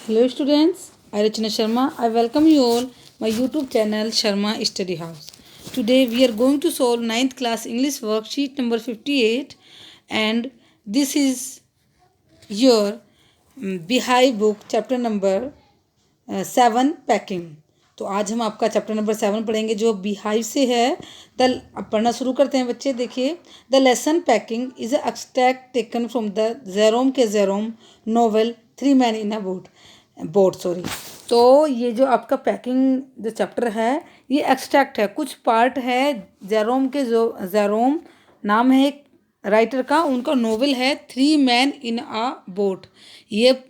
Hello students, I Rachana Sharma. I welcome you all my YouTube channel Sharma Study House. Today we are going to solve ninth class English worksheet number 58 and this is your Beehive book chapter number 7 packing. तो आज हम आपका chapter number 7 पढ़ेंगे जो beehive से है। अब पढ़ना शुरू करते हैं बच्चे। देखिए, the lesson packing is extract taken from the Jerome K Jerome novel three man in a boat sorry. तो ये जो आपका पैकिंग जो चैप्टर है ये एक्सट्रैक्ट है, कुछ पार्ट है जेरोम के, जो जेरोम नाम है एक राइटर का, उनका नोवेल है three man in a boat. ये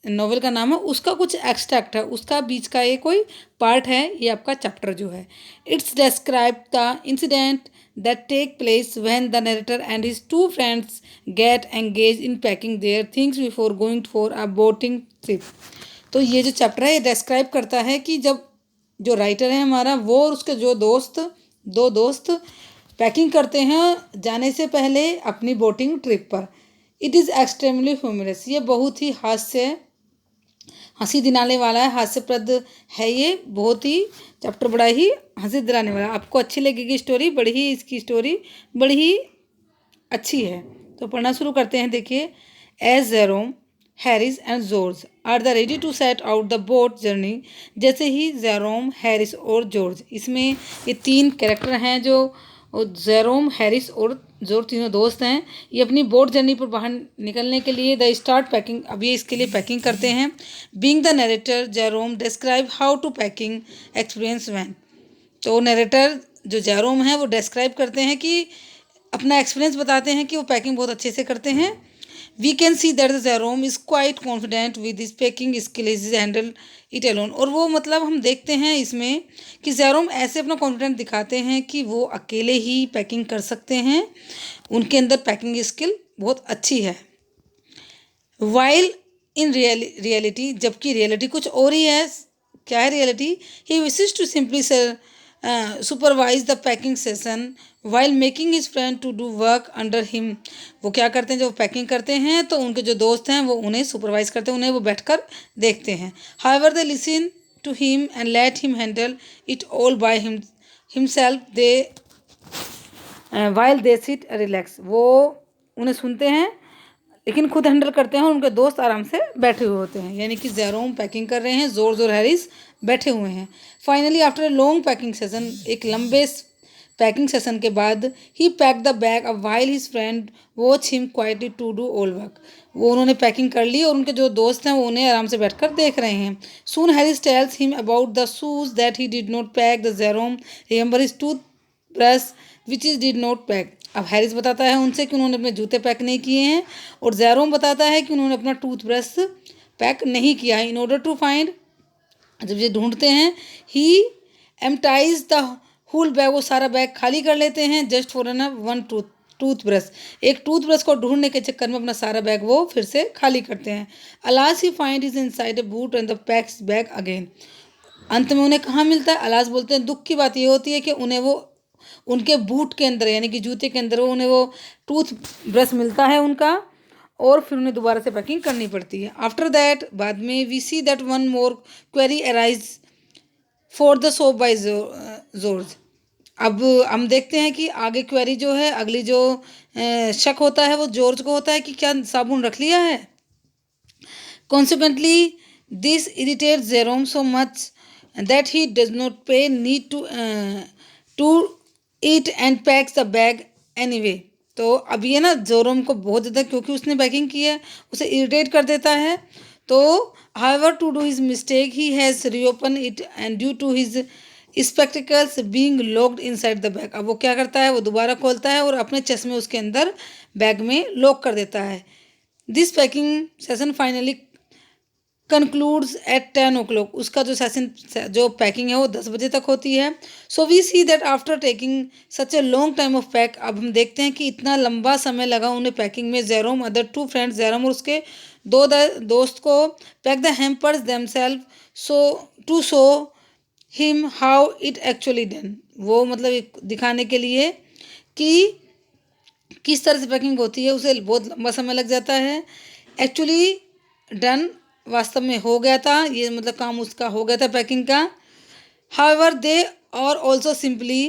नोवेल का नाम है, उसका कुछ एक्सट्रैक्ट है, उसका बीच का ये कोई पार्ट है। ये आपका चैप्टर जो है, it's describe the incident that take place when the narrator and his two friends get engage in packing their things before going for a boating trip. तो ये जो चैप्टर है ये डिस्क्राइब करता है कि जब जो राइटर है हमारा वो और उसके जो दो दोस्त पैकिंग करते हैं जाने से पहले अपनी बोटिंग ट्रिप पर। इट इज़ एक्सट्रीमली ह्यूमरस, ये बहुत ही हंसी दिलाने वाला है, हास्यप्रद है। ये बहुत ही चैप्टर बड़ा ही हंसी दिलाने वाला है। आपको अच्छी लगेगी स्टोरी, इसकी स्टोरी बड़ी ही अच्छी है। तो पढ़ना शुरू करते हैं। देखिए, as Jerome Harris and George are the ready to set out the boat journey. जैसे ही जेरोम, हैरिस और जॉर्ज, इसमें ये तीन कैरेक्टर हैं जो जेरोम, हैरिस और जॉर्ज तीनों दोस्त हैं। ये अपनी बोट जर्नी पर बाहर निकलने के लिए द स्टार्ट पैकिंग, अब ये इसके लिए पैकिंग करते हैं। Being the narrator Jerome describe how to packing experience van. तो नरेटर जो जेरोम है वो डिस्क्राइब करते हैं कि अपना एक्सपीरियंस बताते हैं कि वो पैकिंग बहुत अच्छे से करते हैं। We can see that the Jerome is quite confident with his packing skill, is handle it alone. और वो मतलब हम देखते हैं इसमें कि जेरोम ऐसे अपना कॉन्फिडेंस दिखाते हैं कि वो अकेले ही पैकिंग कर सकते हैं, उनके अंदर पैकिंग स्किल बहुत अच्छी है। वाइल इन रियलिटी, जबकि रियलिटी कुछ और ही है। क्या है reality? He wishes to simply supervise the packing session while making his friend to do work under him. वो क्या करते हैं, जब पैकिंग करते हैं तो उनके जो दोस्त हैं वो उन्हें सुपरवाइज करते हैं, उन्हें वो बैठकर देखते हैं। However they listen to him and let him handle it all by himself they while they sit relax. वो उन्हें सुनते हैं लेकिन खुद हैंडल करते हैं और उनके दोस्त आराम से बैठे हुए होते हैं। यानी कि जेरोम पैकिंग कर रहे हैं, जॉर्ज और हैरिस बैठे हुए हैं। Finally after a long packing session, एक लंबे पैकिंग सेशन के बाद, ही पैक द बैग अब while his friend watch him quietly to do all work. वो उन्होंने पैकिंग कर ली और उनके जो दोस्त हैं वो उन्हें आराम से बैठकर देख रहे हैं। Soon Harris tells him about the shoes that he did not pack. The Jerome remember his tooth brush which is did not pack. अब हैरिस बताता है उनसे कि उन्होंने अपने जूते पैक नहीं किए हैं और जेरोम बताता है कि उन्होंने अपना टूथब्रश पैक नहीं किया है। इन ऑर्डर टू फाइंड, जब ये ढूंढते हैं, he empties the whole bag, वो सारा बैग खाली कर लेते हैं। Just for an one toothbrush, एक टूथब्रश को ढूंढने के चक्कर में अपना सारा बैग वो फिर से खाली करते हैं। Alas he find is inside a boot and the PACS bag again. अंत में उन्हें कहाँ मिलता है? अलास बोलते हैं दुख की बात ये होती है कि उन्हें वो उनके बूट के अंदर यानी कि जूते के अंदर उन्हें वो टूथ ब्रश मिलता है उनका, और फिर उन्हें दोबारा से पैकिंग करनी पड़ती है। आफ्टर दैट, बाद में, we see that one more query arise for the soap by George. अब हम देखते हैं कि आगे क्वेरी जो है, अगली जो शक होता है वो जॉर्ज को होता है कि क्या साबुन रख लिया है। Consequently this irritate Jerome so much that he does not pay need to eat and packs the bag anyway. तो अब ये ना जेरोम को बहुत ज़्यादा, क्योंकि उसने पैकिंग की है, उसे इरिटेट कर देता है। तो however to do his mistake he has reopen it and due to his spectacles being locked inside the bag. अब वो क्या करता है, वो दोबारा खोलता है और अपने चश्मे उसके अंदर बैग में लॉक कर देता है। This packing session finally concludes at 10 o'clock। उसका जो सेशन, जो पैकिंग है वो 10 बजे तक होती है। So we see that after taking such a long time of pack, अब हम देखते हैं कि इतना लंबा समय लगा उन्हें पैकिंग में। Jerome other two friends, Jerome और उसके दोस्त को, pack the hampers themselves so to show him how it actually done. वो मतलब दिखाने के लिए कि किस तरह से पैकिंग होती है, उसे बहुत लंबा समय लग जाता है। एक्चुअली डन वास्तव में हो गया था, ये मतलब काम उसका हो गया था पैकिंग का। हाउएवर दे और ऑल्सो सिंपली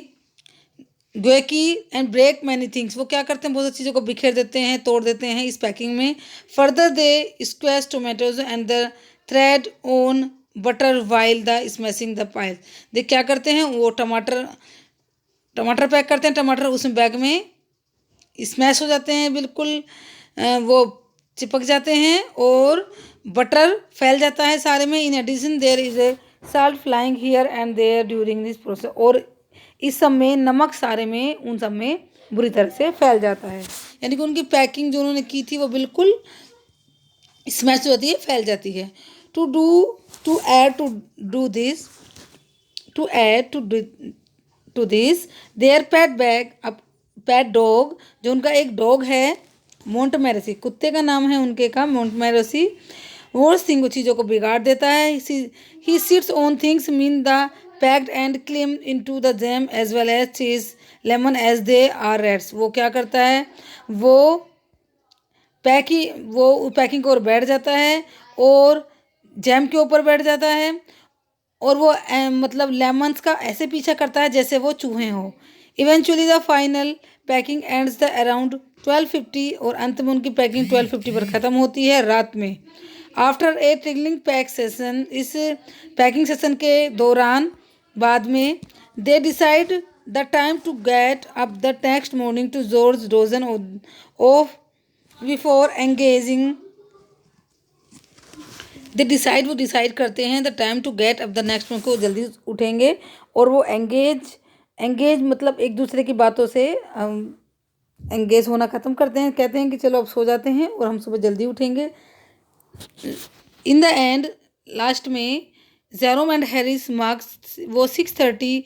ग्वेकी एंड ब्रेक मैनी थिंग्स, वो क्या करते हैं, बहुत सारी चीज़ों को बिखेर देते हैं, तोड़ देते हैं इस पैकिंग में। Further they squash tomatoes and the thread on butter while the smashing the pile. देख क्या करते हैं, वो टमाटर टमाटर पैक करते हैं, टमाटर उसमें बैग में स्मैश हो जाते हैं, बिल्कुल वो चिपक जाते हैं और बटर फैल जाता है सारे में। In addition there is a salt flying here and there during this process, और इस सब में नमक सारे में उन सब में बुरी तरह से फैल जाता है। यानी कि उनकी पैकिंग जो उन्होंने की थी वो बिल्कुल स्मैश हो जाती है, फैल जाती है। To do to add to do this to add to this their pet bag, अब पेट डॉग, जो उनका एक डॉग है मोंटमेरेसी, कुत्ते का नाम है उनके का मोंटमेरेसी, वो चीज़ों को बिगाड़ देता है। He sits on things mean the packed and climb into the jam as well as cheese lemon as they are reds. वो क्या करता है, वो पैकिंग के ऊपर बैठ जाता है और जैम के ऊपर बैठ जाता है, और वो मतलब लेमन्स का ऐसे पीछा करता है जैसे वो चूहे हों। Eventually the final packing ends the around 12:50, और अंत में उनकी पैकिंग 12:50 पर ख़त्म होती है रात में। After a struggling pack session, इस पैकिंग सेशन के दौरान बाद में they decide the time to get up the next morning to George dozen off before engaging. वो डिसाइड करते हैं the time to get up the next में, को जल्दी उठेंगे और वो एंगेज मतलब एक दूसरे की बातों से एंगेज होना ख़त्म करते हैं, कहते हैं कि चलो अब सो जाते हैं और हम सुबह जल्दी उठेंगे। इन द एंड लास्ट में जेरोम एंड हैरिस मार्क्स वो 6:30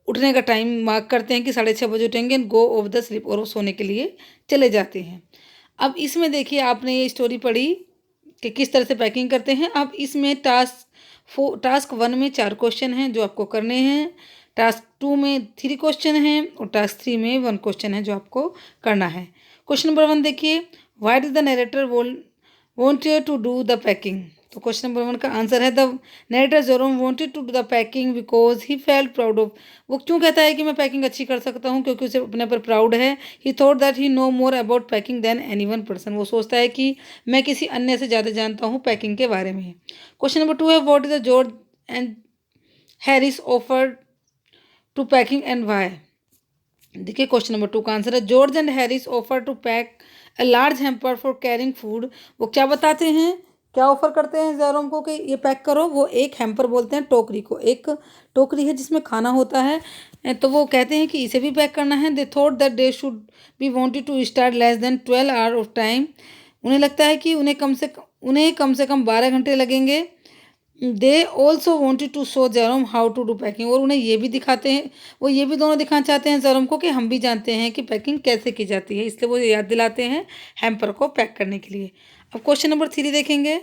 उठने का टाइम मार्क करते हैं कि 6:30 बजे उठेंगे, गो ऑफ द स्लीप, और वो सोने के लिए चले जाते हैं। अब इसमें देखिए, आपने ये स्टोरी पढ़ी कि किस तरह से पैकिंग करते हैं। अब इसमें टास्क 1 में 4 क्वेश्चन हैं जो आपको करने हैं, टास्क 2 में 3 क्वेश्चन हैं और टास्क 3 में 1 क्वेश्चन है जो आपको करना है। क्वेश्चन नंबर 1 देखिए, why did the narrator wanted to do the packing. तो क्वेश्चन नंबर 1 का आंसर है the narrator Jerome wanted to do the packing because he felt proud of. वो क्यों कहता है कि मैं पैकिंग अच्छी कर सकता हूँ, क्योंकि उसे अपने पर प्राउड है। He thought that he know more about packing than any one person, वो सोचता है कि मैं किसी अन्य से ज़्यादा जानता हूँ पैकिंग के बारे में। क्वेश्चन नंबर 2 है, what is the George and Harris offered to packing and why. देखिए क्वेश्चन नंबर 2 का आंसर है, George and Harris offer to pack a large hamper for carrying food. वो क्या बताते हैं, क्या ऑफर करते हैं जेरोम को कि ये पैक करो। वो एक हैम्पर बोलते हैं टोकरी को, एक टोकरी है जिसमें खाना होता है, तो वो कहते हैं कि इसे भी पैक करना है। They thought that they should be wanted to start less than 12 hour of time. उन्हें लगता है कि उन्हें कम से कम 12 घंटे लगेंगे। They also wanted to show Jerome how to do packing, और उन्हें ये भी दिखाते हैं, वो ये भी दोनों दिखाना चाहते हैं जेरोम को कि हम भी जानते हैं कि पैकिंग कैसे की जाती है, इसलिए वो याद दिलाते हैं हैम्पर को पैक करने के लिए। अब क्वेश्चन नंबर 3 देखेंगे,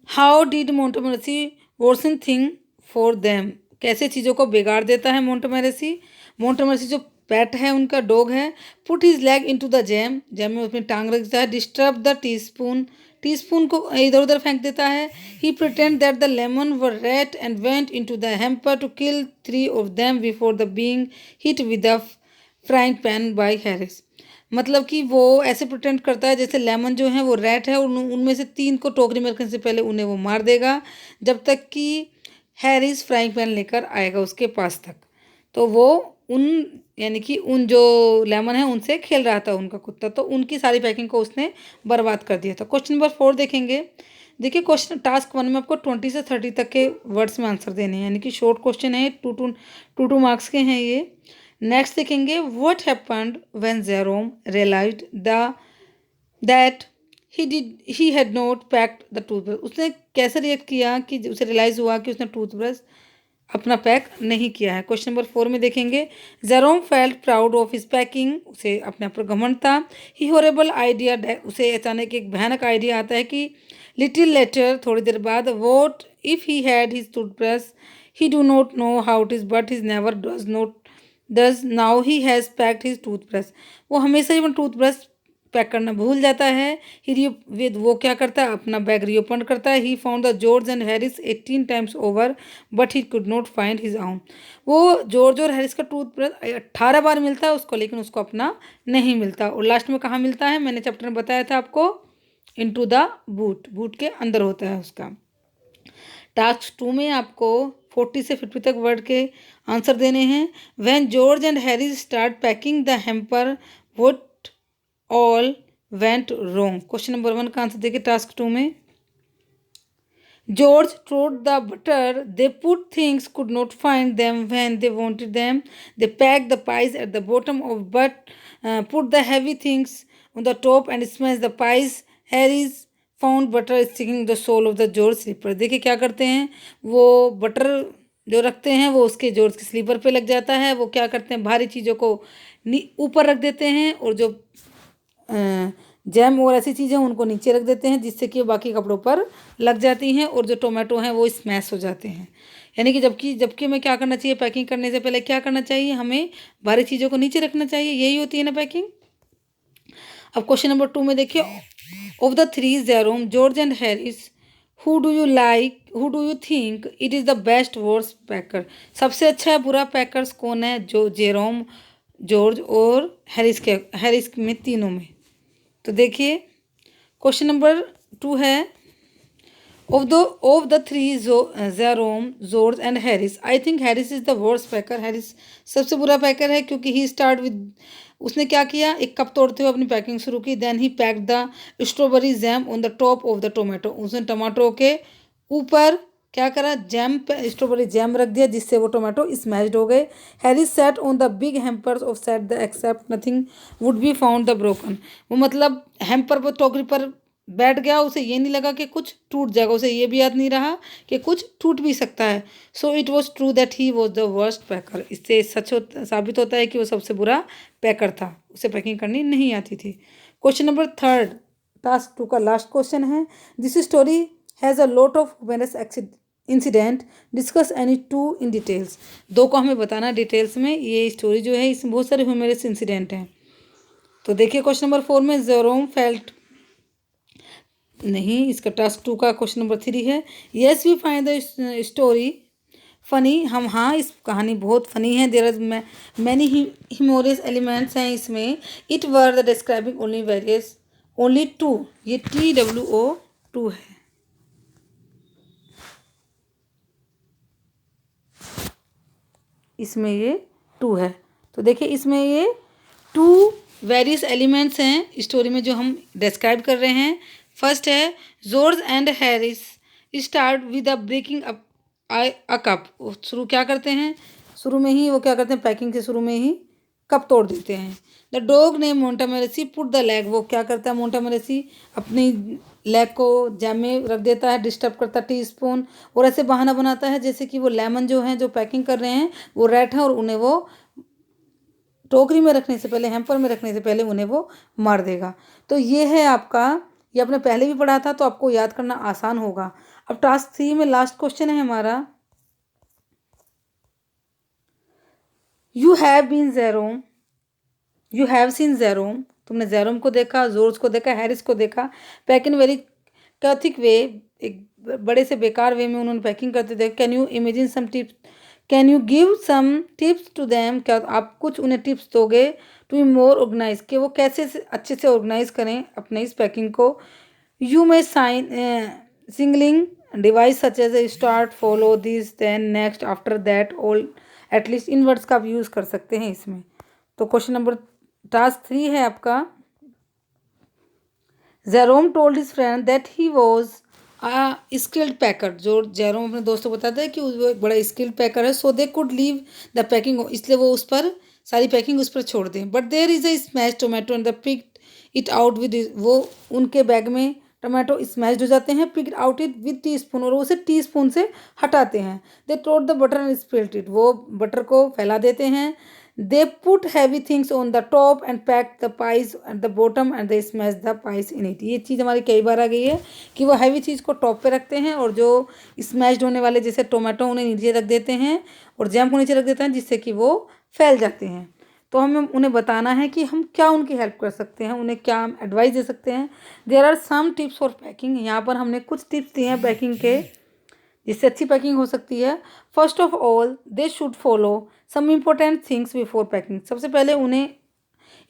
how did Montmorency worsen thing for them. कैसे चीज़ों को बिगाड़ देता है मोंटेमोरेसी जो पेट है उनका डॉग है। Put his leg into the jam में उसमें टांग रख देता है। डिस्टर्ब द टीस्पून को इधर उधर फेंक देता है। He pretend that the lemon were red and went into the hamper to kill 3 of them before the being hit with the frying pan by Harris. मतलब कि वो ऐसे प्रिटेंड करता है जैसे लेमन जो है वो रेड है, और उनमें से 3 को टोकरी में रखने से पहले उन्हें वो मार देगा, जब तक कि हैरिस फ्राइंग पैन लेकर आएगा उसके पास तक। तो वो यानी कि उन जो लेमन है उनसे खेल रहा था उनका कुत्ता, तो उनकी सारी पैकिंग को उसने बर्बाद कर दिया था। क्वेश्चन नंबर 4 देखेंगे। देखिए क्वेश्चन टास्क 1 में आपको 20 से 30 तक के वर्ड्स में आंसर देने हैं, यानी कि शॉर्ट क्वेश्चन है, टू मार्क्स के हैं ये। नेक्स्ट देखेंगे, what happened when Jerome realised that he had not packed the toothbrush. उसने कैसे रिएक्ट किया कि उसे रियलाइज़ हुआ कि उसने टूथब्रश अपना पैक नहीं किया है। क्वेश्चन नंबर 4 में देखेंगे, Jerome felt proud of his packing. उसे अपने पर घमंड था। ही हॉरेबल आइडिया, उसे अचानक एक भयानक आइडिया आता है कि लिटिल लेटर, थोड़ी देर बाद, what if he had his toothbrush, he do not know how it is but his never does now he has packed his toothbrush. वो हमेशा ही अपना टूथब्रश पैक करना भूल जाता है। वो क्या करता है, अपना बैग रीओपन करता है। He found the George and Harris 18 times over but he could not find his own. वो जॉर्ज और हैरिस का टूथब्रश 18 बार मिलता है उसको, लेकिन उसको अपना नहीं मिलता। और लास्ट में कहाँ मिलता है, मैंने चैप्टर में बताया था आपको, इनटू द बूट, बूट के अंदर होता है उसका। टास्क 2 में आपको 40 से 50 तक वर्ड के आंसर देने हैं। When George and Harry start packing the hamper what all went wrong. Question number 1 का आंसर देखिए टास्क 2 में। George trod the butter. They put things, could not find them when they wanted them. They packed the pies at the bottom of but put the heavy things on the top and smashed the pies. Harry's found butter sticking the sole of the George slipper. देखिए क्या करते हैं, वो butter जो रखते हैं वो उसके जॉर्ज के स्लीपर पे लग जाता है। वो क्या करते हैं, भारी चीज़ों को ऊपर रख देते हैं और जो जैम और ऐसी चीज़ें उनको नीचे रख देते हैं, जिससे कि बाकी कपड़ों पर लग जाती हैं और जो टोमेटो हैं वो स्मैश हो जाते हैं। यानी कि जबकि हमें क्या करना चाहिए, पैकिंग करने से पहले क्या करना चाहिए, हमें भारी चीज़ों को नीचे रखना चाहिए। यही होती है ना पैकिंग। अब क्वेश्चन नंबर 2 में देखिए, of the 3 Jerome, George and Harris, who do you think it is the best worst packer. सबसे अच्छा बुरा पैकर्स कौन है, जो जेरोम, जॉर्ज और हैरिस में, तीनों में। तो देखिए क्वेश्चन नंबर 2 है, of the 3 Jerome, George and Harris, I think Harris is the worst packer. Harris सबसे बुरा पैकर है क्योंकि ही स्टार्ट विद, उसने क्या किया, एक कप तोड़ते हुए अपनी पैकिंग शुरू की। Then he pack the strawberry jam on the top of the tomato. उसने टमाटो के ऊपर क्या करा, जैम पे स्ट्रॉबेरी जैम रख दिया, जिससे वो टोमेटो स्मैश्ड हो गए। Harris set on the big hampers of set the except nothing would be found the broken. वो मतलब हैम्पर पर, टोकरी पर बैठ गया, उसे ये नहीं लगा कि कुछ टूट जाएगा, उसे ये भी याद नहीं रहा कि कुछ टूट भी सकता है। So it was true that he was the worst packer. इससे साबित होता है कि वो सबसे बुरा पैकर था, उसे पैकिंग करनी नहीं आती थी। क्वेश्चन नंबर 3, टास्क 2 का लास्ट क्वेश्चन है। This story has a lot of humorous incident, discuss any 2 in details. 2 को हमें बताना डिटेल्स में। ये स्टोरी जो है इसमें बहुत सारे ह्यूमरस इंसिडेंट हैं। तो देखिए क्वेश्चन नंबर 4 में, जेरोम फेल्ट, नहीं, इसका टास्क 2 का क्वेश्चन नंबर 3 है। Yes we find the story funny. हम, हाँ, इस कहानी बहुत फनी है। There are many humorous elements हैं इसमें। It were the describing only 2, ये TWO2 है। इसमें ये 2 है। तो देखिए इसमें ये 2 वेरियस एलिमेंट्स हैं स्टोरी में जो हम डिस्क्राइब कर रहे हैं। फर्स्ट है, George and Harris start with a breaking a cup. शुरू क्या करते हैं, शुरू में ही वो क्या करते हैं, पैकिंग के शुरू में ही कप तोड़ देते हैं। द डॉग ने मोंटामोरेसी पुट द लेग, वो क्या करता है, मोंटामोरेसी अपनी लेग को जैम में रख देता है, डिस्टर्ब करता है टीस्पून, और ऐसे बहाना बनाता है जैसे कि वो लेमन जो है, जो पैकिंग कर रहे हैं, वो रेड है और उन्हें वो टोकरी में रखने से पहले, हैम्पर में रखने से पहले उन्हें वो मार देगा। तो ये है आपका, ये आपने पहले भी पढ़ा था तो आपको याद करना आसान होगा। अब टास्क 3 में लास्ट क्वेश्चन है हमारा। यू हैव सीन जेरोम, तुमने जेरोम को देखा, जॉर्ज को देखा, हैरिस को देखा, पैक इन वेरी कैथिक वे, एक बड़े से बेकार वे में उन्होंने पैकिंग करते थे। Can you imagine some tips, can you give some tips to them, क्या आप कुछ उन्हें टिप्स दोगे, टू बी मोर ऑर्गेनाइज, कि वो कैसे अच्छे से ऑर्गेनाइज करें अपने इस पैकिंग को। You may signalling device such as a start, follow this, then next, after that, all, at least, in words का आप यूज़ कर सकते हैं इसमें। तो क्वेश्चन नंबर, टास्क 3 है आपका। Jerome told his friend that he was skilled packer. जो जेरोम अपने दोस्तों को बताता है कि वो एक बड़ा स्किल्ड पैकर है। So they could leave the packing, इसलिए वो उस पर सारी पैकिंग उस पर छोड़ दें। But there is a smash tomato and the picked it out with, वो उनके बैग में टोमेटो स्मैश्ड हो जाते हैं, picked out it with teaspoon, और उसे टीस्पून से हटाते हैं। They tote the butter and spilled it, वो बटर को फैला देते हैं। They put heavy things on the top and pack the pies at the bottom and they smash the pies in it. ये चीज़ हमारी कई बार आ गई है कि वो हैवी चीज़ को टॉप पे रखते हैं और जो स्मैश्ड होने वाले जैसे टोमेटो उन्हें नीचे रख देते हैं और जैम को नीचे रख देते हैं, जिससे कि वो फैल जाते हैं। तो हमें उन्हें बताना है कि हम क्या उनकी हेल्प कर सकते हैं, उन्हें क्या हम एडवाइस दे सकते हैं। There are some tips for packing, यहाँ पर हमने कुछ टिप्स दिए हैं पैकिंग के, जिससे अच्छी पैकिंग हो सकती है। First of all they should follow some important things before packing, सबसे पहले उन्हें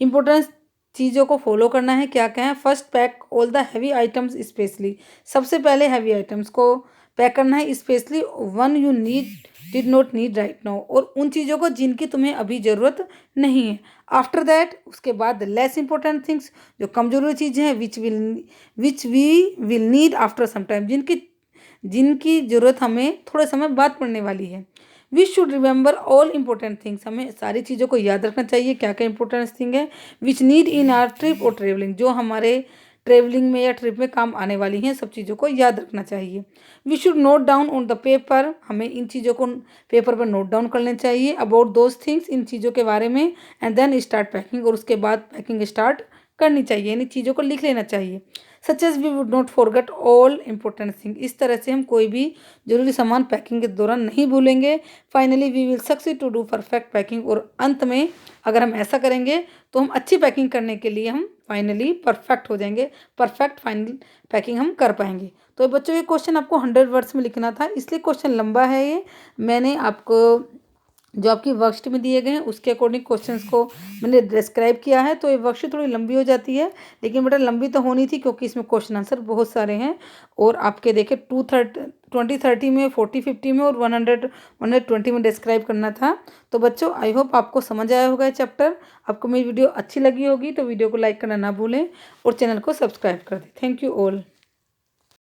इम्पोर्टेंट चीज़ों को फॉलो करना है। क्या क्या है? First pack all the heavy items specially, सबसे पहले हैवी आइटम्स को पैक करना है, specially one you did not need right now, और उन चीज़ों को जिनकी तुम्हें अभी ज़रूरत नहीं है। आफ्टर दैट, उसके बाद लेस इंपॉर्टेंट थिंग्स, जो कम जरूरी चीज़ें हैं, which we will need after some time, जिनकी जिनकी ज़रूरत हमें थोड़े समय बाद पड़ने वाली है। We should remember all important things, हमें सारी चीज़ों को याद रखना चाहिए क्या क्या इंपॉर्टेंट थिंग है। Which need in are trip और ट्रेवलिंग, जो हमारे ट्रेवलिंग में या ट्रिप में काम आने वाली हैं, सब चीज़ों को याद रखना चाहिए। We should note down on the paper, हमें इन चीज़ों को पेपर पर नोट डाउन कर लेना चाहिए, अबाउट दोज थिंग्स, इन चीज़ों के बारे में, एंड देन स्टार्ट पैकिंग, और उसके बाद पैकिंग स्टार्ट करनी चाहिए, इन चीज़ों को लिख लेना चाहिए। Such as we would not forget all important thing, इस तरह से हम कोई भी जरूरी सामान पैकिंग के दौरान नहीं भूलेंगे। Finally we will succeed to do perfect packing, और अंत में अगर हम ऐसा करेंगे तो हम अच्छी पैकिंग करने के लिए हम फाइनली परफेक्ट हो जाएंगे, परफेक्ट फाइनल पैकिंग हम कर पाएंगे। तो बच्चों ये क्वेश्चन आपको 100 वर्ड्स में लिखना था, इसलिए क्वेश्चन लंबा है ये। मैंने आपको जो आपकी वर्कशीट में दिए गए हैं उसके अकॉर्डिंग क्वेश्चंस को मैंने डिस्क्राइब किया है, तो ये वर्कशीट थोड़ी लंबी हो जाती है, लेकिन बेटा लंबी तो होनी थी क्योंकि इसमें क्वेश्चन आंसर बहुत सारे हैं। और आपके देखे 20-30 में, 40-50 में और 100-120 में डिस्क्राइब करना था। तो बच्चों आई होप आपको समझ आया होगा ये चैप्टर। आपको मेरी वीडियो अच्छी लगी होगी तो वीडियो को लाइक करना ना भूलें और चैनल को सब्सक्राइब कर दें। Thank you all.